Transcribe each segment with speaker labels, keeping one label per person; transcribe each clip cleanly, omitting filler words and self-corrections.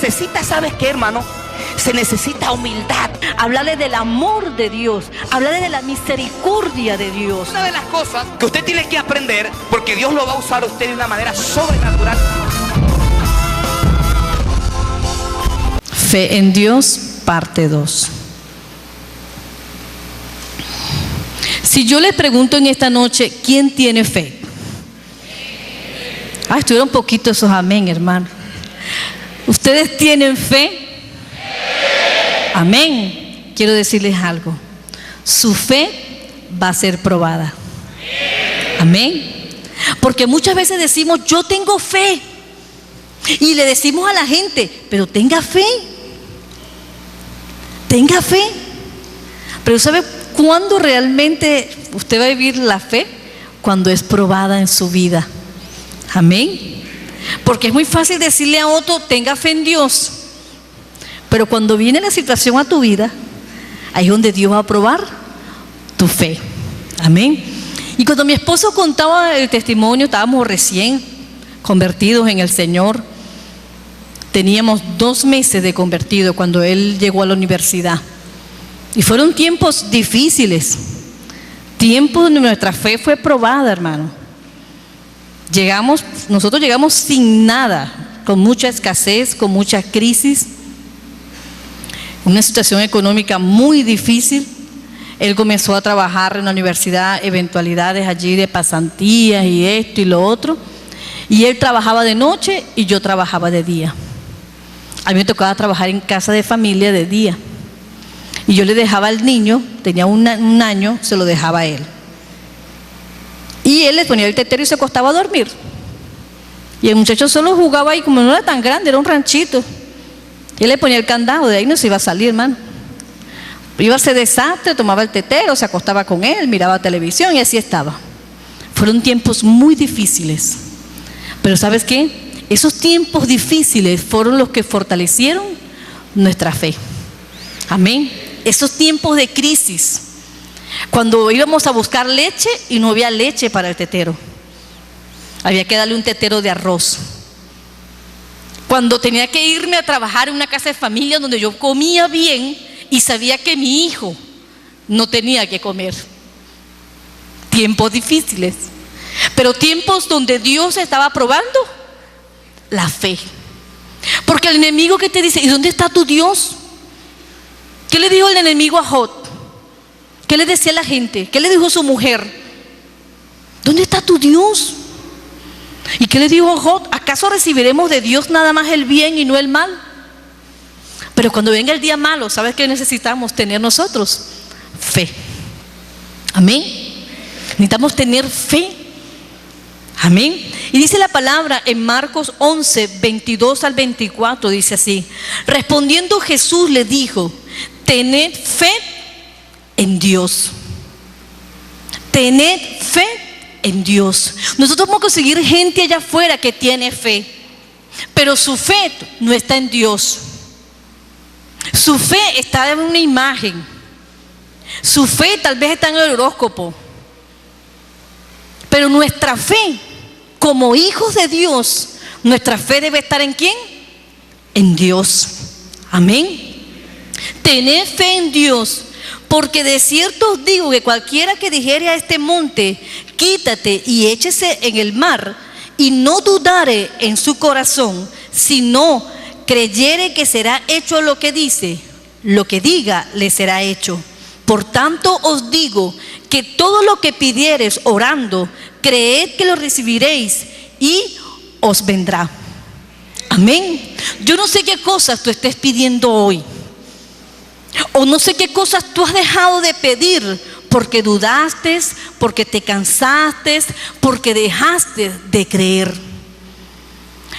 Speaker 1: necesita, ¿sabes qué, hermano? Se necesita humildad.
Speaker 2: Hablarle del amor de Dios, hablarle de la misericordia de Dios.
Speaker 1: Una de las cosas que usted tiene que aprender, porque Dios lo va a usar a usted de una manera sobrenatural.
Speaker 3: Fe en Dios, parte 2. Si yo les pregunto en esta noche, ¿quién tiene fe? Estuvieron poquito esos amén, hermano. ¿Ustedes tienen fe? Amén. Quiero decirles algo. Su fe va a ser probada. Amén. Porque muchas veces decimos, yo tengo fe. Y le decimos a la gente, pero tenga fe. Tenga fe. Pero ¿sabe cuándo realmente usted va a vivir la fe? Cuando es probada en su vida. Amén. Porque es muy fácil decirle a otro, tenga fe en Dios. Pero cuando viene la situación a tu vida, ahí es donde Dios va a probar tu fe. Amén. Y cuando mi esposo contaba el testimonio, estábamos recién convertidos en el Señor. Teníamos 2 meses de convertido cuando él llegó a la universidad. Y fueron tiempos difíciles. Tiempos donde nuestra fe fue probada, hermano. Nosotros llegamos sin nada, con mucha escasez, con mucha crisis. Una situación económica muy difícil. Él comenzó a trabajar en la universidad, eventualidades allí de pasantías y esto y lo otro. Y él trabajaba de noche y yo trabajaba de día. A mí me tocaba trabajar en casa de familia de día. Y yo le dejaba al niño, tenía un año, se lo dejaba a él. Y él le ponía el tetero y se acostaba a dormir. Y el muchacho solo jugaba ahí, como no era tan grande, era un ranchito. Y él le ponía el candado, de ahí no se iba a salir, hermano. Iba a hacer desastre, tomaba el tetero, se acostaba con él, miraba televisión y así estaba. Fueron tiempos muy difíciles. Pero ¿sabes qué? Esos tiempos difíciles fueron los que fortalecieron nuestra fe. Amén. Esos tiempos de crisis, cuando íbamos a buscar leche y no había leche para el tetero, había que darle un tetero de arroz. Cuando tenía que irme a trabajar en una casa de familia donde yo comía bien y sabía que mi hijo no tenía que comer. Tiempos difíciles, pero tiempos donde Dios estaba probando la fe. Porque el enemigo que te dice, ¿y dónde está tu Dios? ¿Qué le dijo el enemigo a Job? ¿Qué le decía a la gente? ¿Qué le dijo su mujer? ¿Dónde está tu Dios? ¿Y qué le dijo a Job? ¿Acaso recibiremos de Dios nada más el bien y no el mal? Pero cuando venga el día malo, ¿sabes qué necesitamos tener nosotros? Fe. Amén. Necesitamos tener fe. Amén. Y dice la palabra en Marcos 11, 22 al 24, dice así: respondiendo Jesús le dijo, tened fe en Dios. Tened fe en Dios. Nosotros vamos a conseguir gente allá afuera que tiene fe, pero su fe no está en Dios. Su fe está en una imagen. Su fe tal vez está en el horóscopo. Pero nuestra fe, como hijos de Dios, nuestra fe debe estar ¿en quién? En Dios. Amén. Tened fe en Dios, porque de cierto os digo que cualquiera que dijere a este monte, quítate y échese en el mar, y no dudare en su corazón, sino creyere que será hecho lo que dice, lo que diga le será hecho. Por tanto os digo que todo lo que pidiereis orando, creed que lo recibiréis y os vendrá. Amén. Yo no sé qué cosas tú estés pidiendo hoy, o no sé qué cosas tú has dejado de pedir porque dudaste, porque te cansaste, porque dejaste de creer.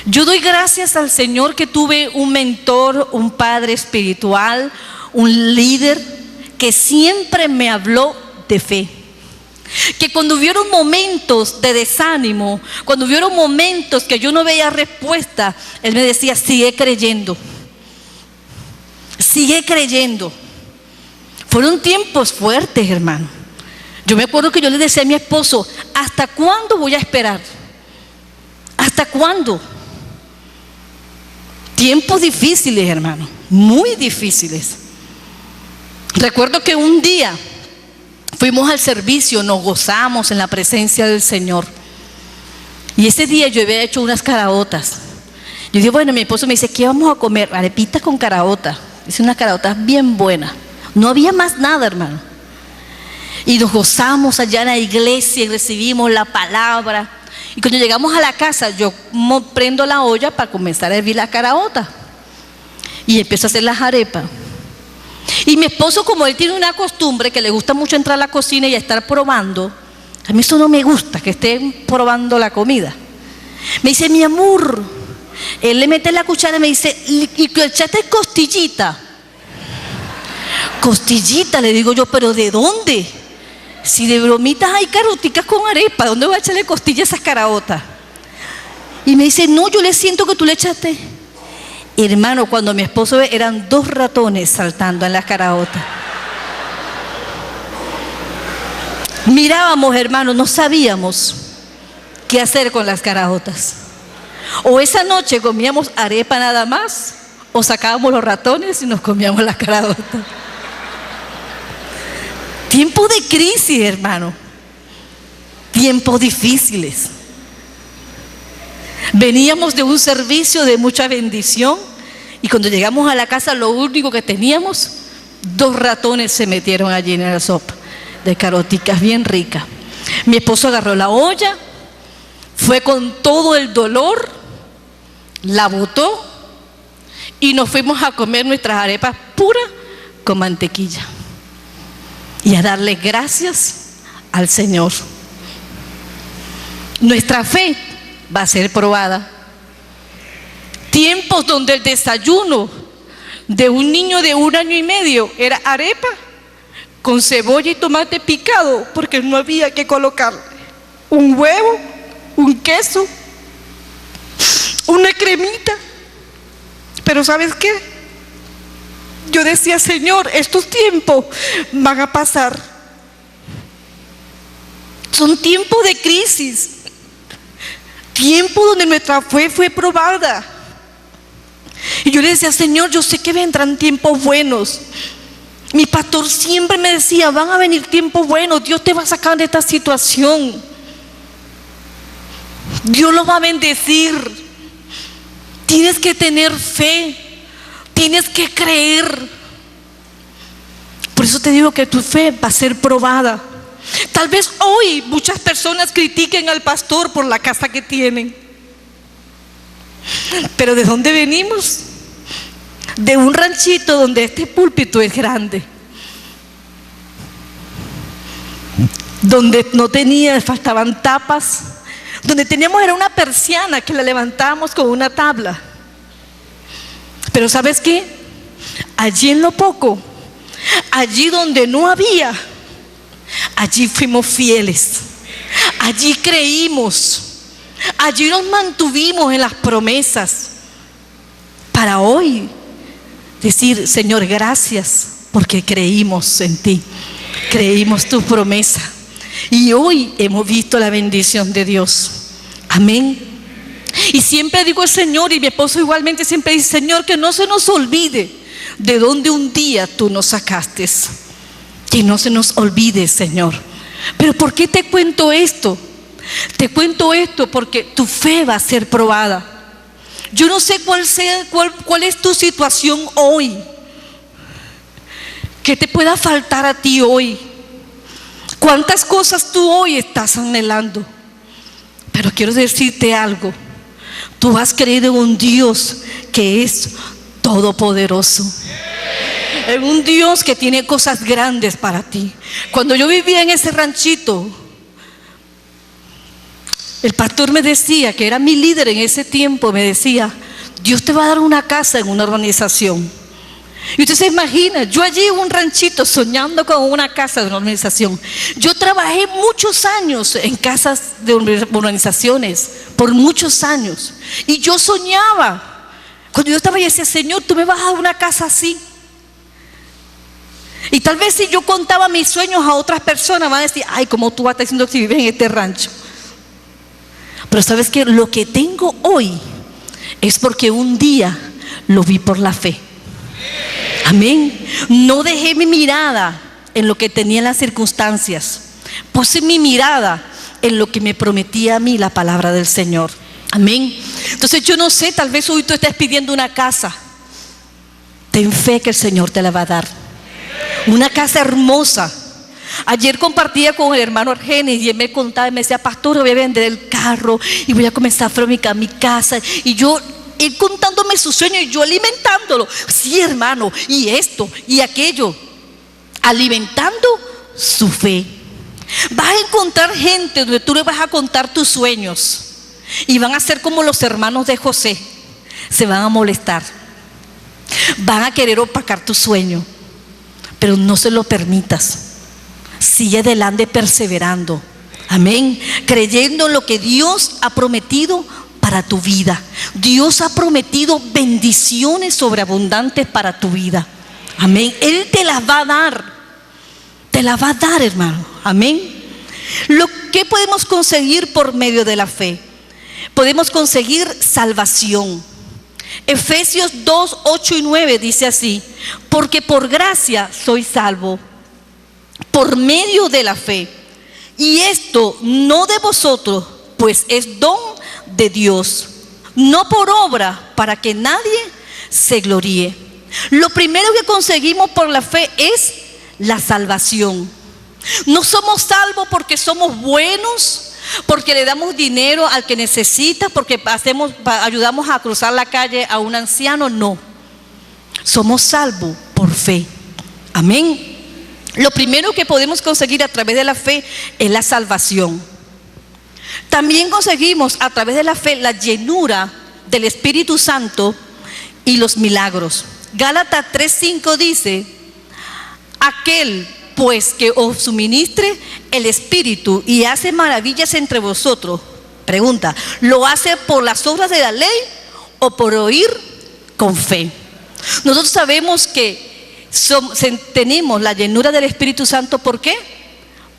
Speaker 3: Yo doy gracias al Señor que tuve un mentor, un padre espiritual, un líder que siempre me habló de fe. Que cuando hubieron momentos de desánimo, cuando hubieron momentos que yo no veía respuesta, él me decía, sigue creyendo. Sigue creyendo. Fueron tiempos fuertes, hermano. Yo me acuerdo que yo le decía a mi esposo, ¿hasta cuándo voy a esperar? ¿Hasta cuándo? Tiempos difíciles, hermano, muy difíciles. Recuerdo que un día fuimos al servicio, nos gozamos en la presencia del Señor. Y ese día yo había hecho unas caraotas. Yo digo, bueno, mi esposo me dice, ¿qué vamos a comer? Arepitas con caraota. Hice unas caraotas bien buenas. No había más nada, hermano. Y nos gozamos allá en la iglesia y recibimos la palabra. Y cuando llegamos a la casa, yo prendo la olla para comenzar a hervir la caraota. Y empiezo a hacer las arepas. Y mi esposo, como él tiene una costumbre que le gusta mucho entrar a la cocina y estar probando, a mí eso no me gusta, que estén probando la comida. Me dice, mi amor, él le mete la cuchara y me dice, ¿y que echaste costillita? Costillita, le digo yo, ¿pero de dónde? Si de bromitas hay caroticas con arepa, ¿dónde voy a echarle costilla a esas caraotas? Y me dice, no, yo le siento que tú le echaste. Hermano, cuando mi esposo ve, eran 2 ratones saltando en las caraotas. Mirábamos, hermano, no sabíamos qué hacer con las caraotas. O esa noche comíamos arepa nada más, o sacábamos los ratones y nos comíamos las caraotas. Tiempos de crisis, hermano. Tiempos difíciles. Veníamos de un servicio de mucha bendición y cuando llegamos a la casa lo único que teníamos, 2 ratones se metieron allí en la sopa de caroticas bien rica. Mi esposo agarró la olla, fue con todo el dolor, la botó y nos fuimos a comer nuestras arepas puras con mantequilla y a darle gracias al Señor. Nuestra fe va a ser probada. Tiempos donde el desayuno de un niño de 1 año y medio era arepa con cebolla y tomate picado, porque no había que colocarle un huevo, un queso, una cremita. Pero ¿sabes qué? Yo decía, Señor, estos tiempos van a pasar. Son tiempos de crisis, tiempo donde nuestra fe fue probada. Y yo le decía, Señor, yo sé que vendrán tiempos buenos. Mi pastor siempre me decía, van a venir tiempos buenos, Dios te va a sacar de esta situación, Dios lo va a bendecir. Tienes que tener fe, tienes que creer. Por eso te digo que tu fe va a ser probada. Tal vez hoy muchas personas critiquen al pastor por la casa que tienen, pero ¿de dónde venimos? De un ranchito donde este púlpito es grande, donde no tenía, faltaban tapas, donde teníamos era una persiana que la levantábamos con una tabla. Pero ¿sabes qué? Allí en lo poco, allí donde no había, allí fuimos fieles, allí creímos, allí nos mantuvimos en las promesas, para hoy decir, Señor, gracias, porque creímos en ti, creímos tu promesa, y hoy hemos visto la bendición de Dios. Amén. Y siempre digo el Señor, y mi esposo igualmente siempre dice, Señor, que no se nos olvide de donde un día tú nos sacaste, que no se nos olvide, Señor. Pero ¿por qué te cuento esto? Te cuento esto porque tu fe va a ser probada. Yo no sé cuál es tu situación hoy, qué te pueda faltar a ti hoy, cuántas cosas tú hoy estás anhelando. Pero quiero decirte algo, tú has creído en un Dios que es todopoderoso, en un Dios que tiene cosas grandes para ti. Cuando yo vivía en ese ranchito, el pastor me decía, que era mi líder en ese tiempo, me decía, Dios te va a dar una casa en una urbanización. Y usted se imagina, yo allí en un ranchito soñando con una casa de una urbanización. Yo trabajé muchos años en casas de urbanizaciones, por muchos años. Y yo soñaba, cuando yo estaba y decía, Señor, tú me vas a dar una casa así. Y tal vez si yo contaba mis sueños a otras personas, van a decir, ay, ¿cómo tú vas a estar diciendo si vives en este rancho? Pero sabes que lo que tengo hoy es porque un día lo vi por la fe. Amén. No dejé mi mirada en lo que tenía en las circunstancias. Puse mi mirada en lo que me prometía a mí la palabra del Señor. Amén. Entonces yo no sé, tal vez hoy tú estás pidiendo una casa. Ten fe que el Señor te la va a dar. Una casa hermosa. Ayer compartía con el hermano Argenis y él me contaba y me decía: pastor, voy a vender el carro y voy a comenzar a fabricar mi casa. Y yo, él contándome su sueño y yo alimentándolo. Sí, hermano, y esto y aquello, alimentando su fe. Vas a encontrar gente donde tú le vas a contar tus sueños y van a ser como los hermanos de José. Se van a molestar, van a querer opacar tu sueño, pero no se lo permitas. Sigue adelante perseverando. Amén. Creyendo en lo que Dios ha prometido para tu vida. Dios ha prometido bendiciones sobreabundantes para tu vida. Amén. Él te las va a dar. Te las va a dar, hermano. Amén. Lo que podemos conseguir por medio de la fe. Podemos conseguir salvación. Efesios 2, 8 y 9 dice así: porque por gracia soy salvo, por medio de la fe, y esto no de vosotros, pues es don de Dios, no por obra, para que nadie se gloríe. Lo primero que conseguimos por la fe es la salvación. No somos salvos porque somos buenos, porque le damos dinero al que necesita, porque ayudamos a cruzar la calle a un anciano. No, somos salvos por fe. Amén. Lo primero que podemos conseguir a través de la fe es la salvación. También conseguimos a través de la fe la llenura del Espíritu Santo y los milagros. Gálatas 3:5 dice: aquel pues que os suministre el Espíritu y hace maravillas entre vosotros. Pregunta: ¿lo hace por las obras de la ley o por oír con fe? Nosotros sabemos que tenemos la llenura del Espíritu Santo. ¿Por qué?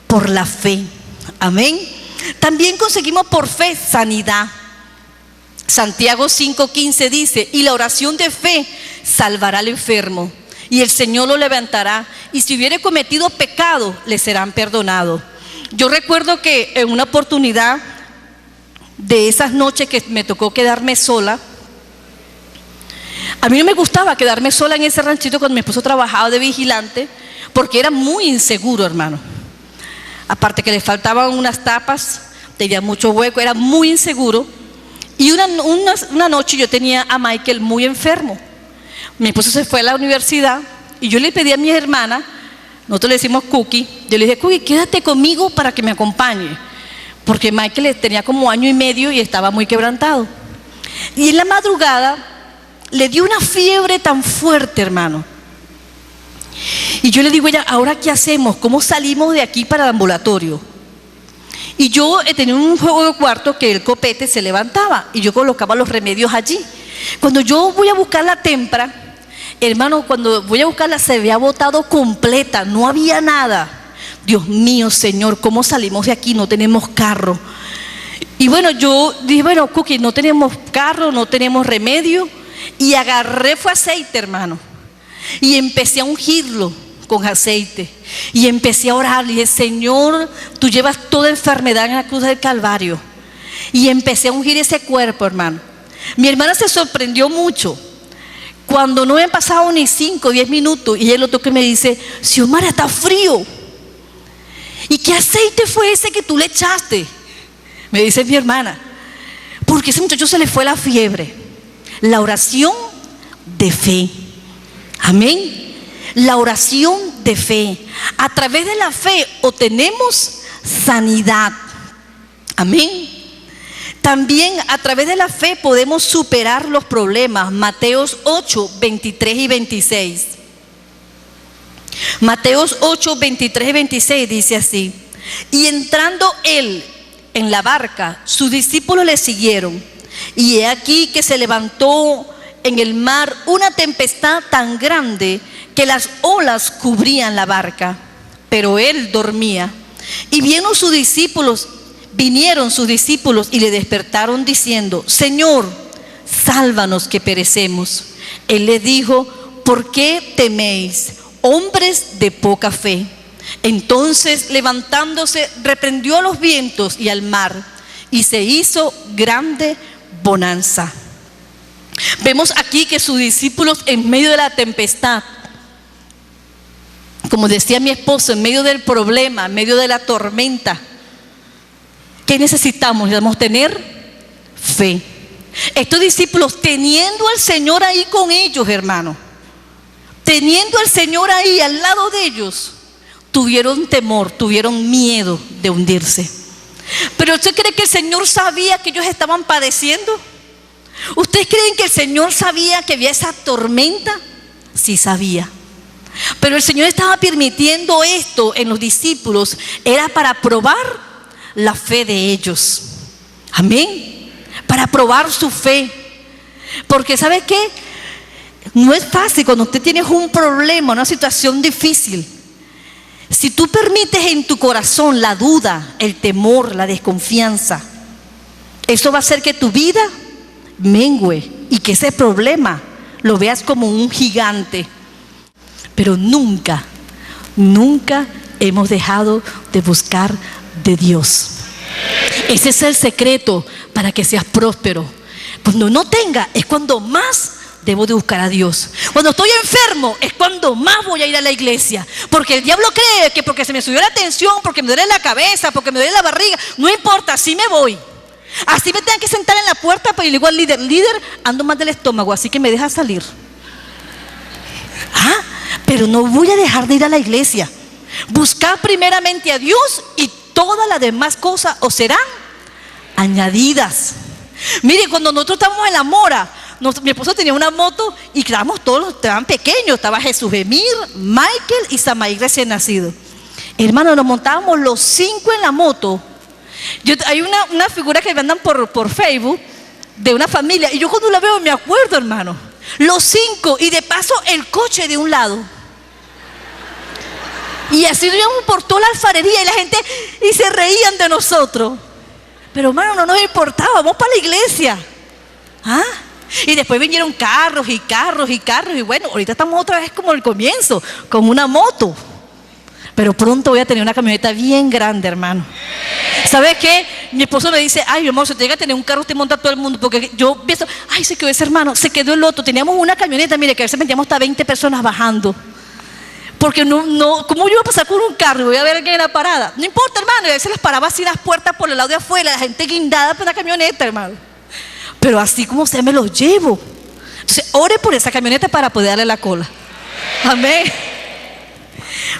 Speaker 3: Por la fe. Amén. También conseguimos por fe sanidad. Santiago 5:15 dice: y la oración de fe salvará al enfermo, y el Señor lo levantará, y si hubiere cometido pecado, le serán perdonados. Yo recuerdo que en una oportunidad de esas noches que me tocó quedarme sola, a mí no me gustaba quedarme sola en ese ranchito cuando mi esposo trabajaba de vigilante, porque era muy inseguro, hermano. Aparte que le faltaban unas tapas, tenía mucho hueco, era muy inseguro. Y una noche yo tenía a Michael muy enfermo. Mi esposo se fue a la universidad y yo le pedí a mi hermana, nosotros le decimos Cookie, yo le dije: Cookie, quédate conmigo para que me acompañe, porque Michael tenía como 1 año y medio y estaba muy quebrantado. Y en la madrugada le dio una fiebre tan fuerte, hermano. Y yo le digo a ella: ¿ahora qué hacemos? ¿Cómo salimos de aquí para el ambulatorio? Y yo tenía un juego de cuarto que el copete se levantaba y yo colocaba los remedios allí. Cuando yo voy a buscar la témpera, hermano, cuando voy a buscarla se había botado completa, no había nada. Dios mío, Señor, ¿cómo salimos de aquí? No tenemos carro. Y bueno, yo dije: bueno, Cookie, no tenemos carro, no tenemos remedio. Y agarré, fue aceite, hermano, y empecé a ungirlo con aceite. Y empecé a orar, y dije: Señor, tú llevas toda enfermedad en la cruz del Calvario. Y empecé a ungir ese cuerpo, hermano. Mi hermana se sorprendió mucho cuando no me han pasado ni 5 o 10 minutos y ella lo toca y me dice: Xiomara, está frío. ¿Y qué aceite fue ese que tú le echaste? Me dice mi hermana: porque ese muchacho se le fue la fiebre. La oración de fe. Amén. La oración de fe. A través de la fe obtenemos sanidad. Amén. También a través de la fe podemos superar los problemas. Mateos 8, 23 y 26. Mateos 8, 23 y 26 dice así: y entrando él en la barca, sus discípulos le siguieron. Y he aquí que se levantó en el mar una tempestad tan grande que las olas cubrían la barca, pero él dormía. Y vinieron sus discípulos y le despertaron diciendo: Señor, sálvanos que perecemos. Él les dijo: ¿por qué teméis, hombres de poca fe? Entonces, levantándose, reprendió a los vientos y al mar, y se hizo grande bonanza. Vemos aquí que sus discípulos, en medio de la tempestad, como decía mi esposo, en medio del problema, en medio de la tormenta, ¿qué necesitamos? Necesitamos tener fe. Estos discípulos, teniendo al Señor ahí con ellos, hermano, teniendo al Señor ahí al lado de ellos, tuvieron temor, tuvieron miedo de hundirse. Pero ¿usted cree que el Señor sabía que ellos estaban padeciendo? ¿Ustedes creen que el Señor sabía que había esa tormenta? Sí sabía. Pero el Señor estaba permitiendo esto en los discípulos, era para probar la fe de ellos. Amén. Para probar su fe. Porque ¿sabe qué? No es fácil cuando usted tiene un problema, una situación difícil. Si tú permites en tu corazón la duda, el temor, la desconfianza, eso va a hacer que tu vida mengüe y que ese problema lo veas como un gigante. Pero nunca, nunca hemos dejado de buscar de Dios. Ese es el secreto para que seas próspero. Cuando no tenga, es cuando más debo de buscar a Dios. Cuando estoy enfermo, es cuando más voy a ir a la iglesia. Porque el diablo cree que porque se me subió la tensión, porque me duele la cabeza, porque me duele la barriga, no importa, así me voy. Así me tengan que sentar en la puerta, pero le digo al líder: líder, ando mal del estómago, así que me deja salir. Pero no voy a dejar de ir a la iglesia. Buscar primeramente a Dios y todas las demás cosas os serán añadidas. Mire, cuando nosotros estábamos en la mora, mi esposo tenía una moto y quedábamos todos, estaban pequeños. Estaba Jesús Emir, Michael y Samaí recién nacido. Hermano, nos montábamos los 5 en la moto. Hay una figura que me andan por Facebook de una familia, y yo cuando la veo me acuerdo, hermano. Los 5, y de paso el coche de un lado. Y así nos íbamos por toda la alfarería y la gente, y se reían de nosotros. Pero hermano, no nos importaba, vamos para la iglesia. Y después vinieron carros y carros y carros, y bueno, ahorita estamos otra vez como al comienzo, con una moto. Pero pronto voy a tener una camioneta bien grande, hermano. ¿Sabes qué? Mi esposo me dice: ay, mi amor, si te llega a tener un carro, usted monta a todo el mundo. Porque yo pienso: ay, se quedó ese hermano, se quedó el otro. Teníamos una camioneta, mire, que a veces metíamos hasta 20 personas bajando. Porque no, ¿cómo yo iba a pasar con un carro y voy a ver a alguien en la parada? No importa, hermano, y a veces las paraba así las puertas por el lado de afuera, la gente guindada por la camioneta, hermano. Pero así como usted me lo llevo. Entonces, ore por esa camioneta para poder darle la cola. Amén.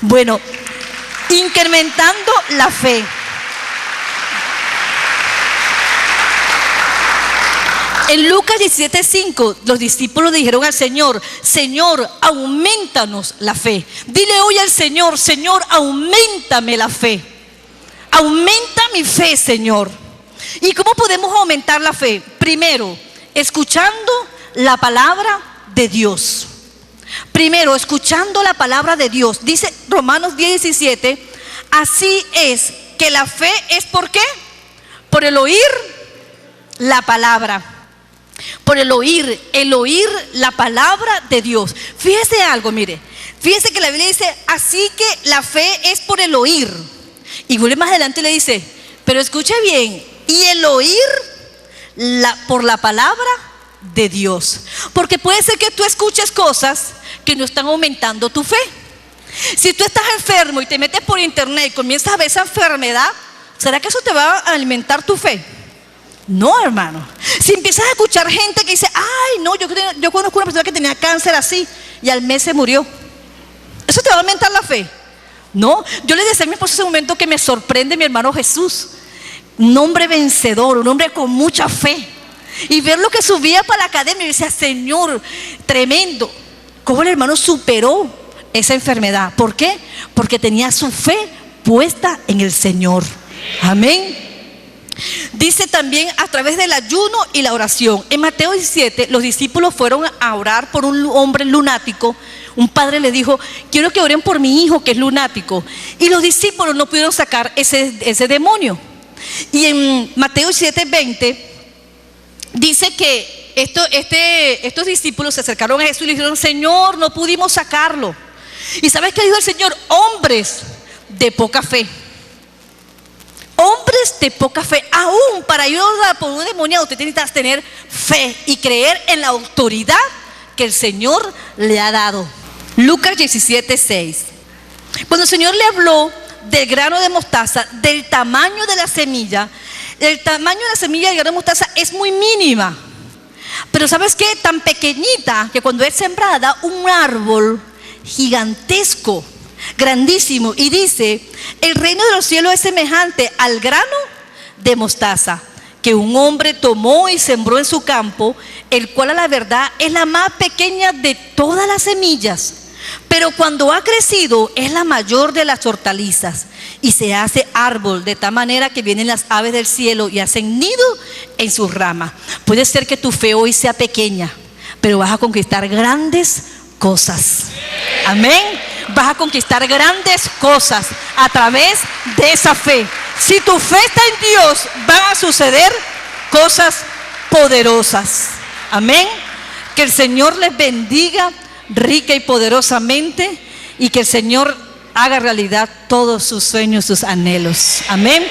Speaker 3: Bueno, incrementando la fe. En Lucas 17:5, los discípulos dijeron al Señor: Señor, aumentanos la fe. Dile hoy al Señor: Señor, aumentame la fe. Aumenta mi fe, Señor. ¿Y cómo podemos aumentar la fe? Primero, escuchando la palabra de Dios. Primero, escuchando la palabra de Dios. Dice Romanos 10:17: así es que la fe es ¿por qué? Por el oír la palabra. Por el oír la palabra de Dios. Fíjese algo, mire. Fíjese que la Biblia dice: así que la fe es por el oír. Y vuelve más adelante y le dice: pero escuche bien, y el oír por la palabra de Dios. Porque puede ser que tú escuches cosas que no están aumentando tu fe. Si tú estás enfermo y te metes por internet y comienzas a ver esa enfermedad, ¿será que eso te va a alimentar tu fe? No, hermano. Si empiezas a escuchar gente que dice: ay, no, yo conozco una persona que tenía cáncer así y al mes se murió, ¿eso te va a aumentar la fe? No. Yo le decía a mi esposo en ese momento que me sorprende mi hermano Jesús, un hombre vencedor, un hombre con mucha fe, y ver lo que subía para la academia y decía: Señor, tremendo. ¿Cómo el hermano superó esa enfermedad? ¿Por qué? Porque tenía su fe puesta en el Señor. Amén. Dice también a través del ayuno y la oración. En Mateo 17, los discípulos fueron a orar por un hombre lunático. Un padre le dijo: quiero que oren por mi hijo que es lunático. Y los discípulos no pudieron sacar ese demonio. Y en Mateo 17:20 dice que estos discípulos se acercaron a Jesús y le dijeron: Señor, no pudimos sacarlo. ¿Y sabes qué dijo el Señor? Hombres de poca fe. Hombres de poca fe. Aún para ayudar por un demoniado, usted tiene que tener fe y creer en la autoridad que el Señor le ha dado. Lucas 17:6. Cuando el Señor le habló del grano de mostaza, del tamaño de la semilla, el tamaño de la semilla del grano de mostaza es muy mínima. Pero ¿sabes qué? Tan pequeñita que cuando es sembrada da un árbol gigantesco, grandísimo. Y dice: el reino de los cielos es semejante al grano de mostaza que un hombre tomó y sembró en su campo, el cual a la verdad es la más pequeña de todas las semillas, pero cuando ha crecido es la mayor de las hortalizas y se hace árbol, de tal manera que vienen las aves del cielo y hacen nido en sus ramas. Puede ser que tu fe hoy sea pequeña, pero vas a conquistar grandes cosas. Amén. Vas a conquistar grandes cosas a través de esa fe. Si tu fe está en Dios, van a suceder cosas poderosas. Amén. Que el Señor les bendiga rica y poderosamente, y que el Señor haga realidad todos sus sueños, sus anhelos. Amén.